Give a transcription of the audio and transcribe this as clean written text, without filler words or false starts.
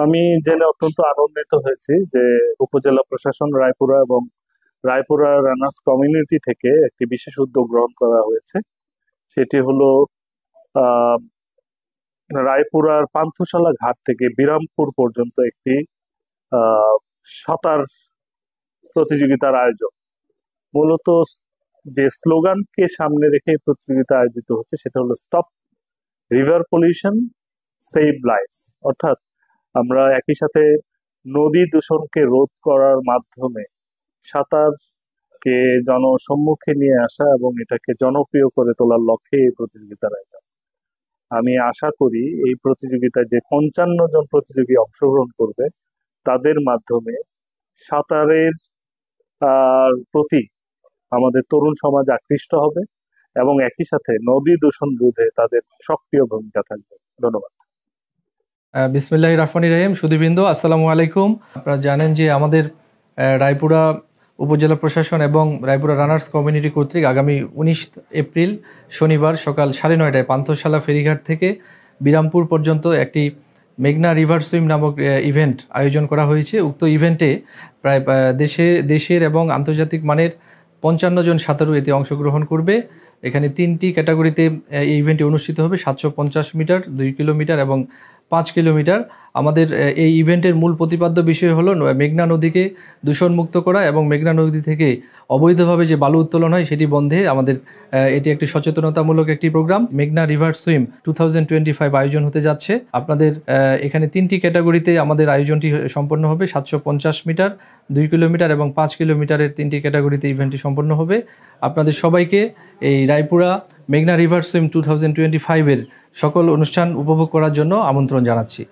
আমি জেনে অত্যন্ত আনন্দিত হয়েছি যে উপজেলা প্রশাসন রায়পুরা এবং রায়পুরা রানার্স কমিউনিটি থেকে একটি বিশেষ উদ্যোগ গ্রহণ করা হয়েছে। সেটি হলো আহ রায়পুরার পান্থশালা ঘাট থেকে বিরামপুর পর্যন্ত একটি আহ সাঁতার প্রতিযোগিতার আয়োজন। মূলত যে স্লোগানকে সামনে রেখে এই প্রতিযোগিতা আয়োজিত হচ্ছে সেটা হলো stop river pollution, save lives. অর্থাৎ আমরা একই সাথে নদী দূষণকে রোধ করার মাধ্যমে সাঁতারকে জনসম্মুখে নিয়ে আসা এবং এটাকে জনপ্রিয় করে তোলার লক্ষ্যে এই প্রতিযোগিতার আয়োজন। আমি আশা করি এই প্রতিযোগিতায় যে 55 জন প্রতিযোগী অংশগ্রহণ করবে তাদের মাধ্যমে সাঁতারের প্রতি আমাদের তরুণ সমাজ আকৃষ্ট হবে এবং একই সাথে নদী দূষণ রোধে তাদের সক্রিয় ভূমিকা থাকবে। ধন্যবাদ। বিসমিল্লাহির রহমানির রহিম। সুধীবৃন্দ, আসসালামু আলাইকুম। আপনারা জানেন যে আমাদের রায়পুরা উপজেলা প্রশাসন এবং রায়পুরা রানার্স কমিউনিটি কর্তৃক আগামী 19 এপ্রিল শনিবার সকাল 9:30টায় পান্থশালা ফেরিঘাট থেকে বিরামপুর পর্যন্ত একটি মেঘনা রিভার সুইম নামক ইভেন্ট আয়োজন করা হয়েছে। উক্ত ইভেন্টে প্রায় দেশের এবং আন্তর্জাতিক মানের 55 জন সাঁতারু এতে অংশগ্রহণ করবে। এখানে 3টি ক্যাটাগরিতে এই ইভেন্টটি অনুষ্ঠিত হবে: 750 মিটার, 2 কিলোমিটার এবং 5 কিলোমিটার। আমাদের এই ইভেন্টের মূল প্রতিপাদ্য বিষয় হলো মেঘনা নদীকে দূষণমুক্ত করা এবং মেঘনা নদী থেকে অবৈধভাবে যে বালু উত্তোলন হয় সেটি বন্ধে আমাদের এটি একটি সচেতনতামূলক একটি প্রোগ্রাম। মেঘনা রিভার সুইম 2025 আয়োজন হতে যাচ্ছে। আপনাদের এখানে 3টি ক্যাটাগরিতে আমাদের আয়োজনটি সম্পন্ন হবে: 750 মিটার, 2 কিলোমিটার এবং 5 কিলোমিটারের 3টি ক্যাটাগরিতে ইভেন্টটি সম্পন্ন হবে। আপনাদের সবাইকে এই রায়পুরা মেঘনা রিভার সুইম 2025 সকল অনুষ্ঠান উপভোগ করার জন্য আমন্ত্রণ জানাচ্ছি।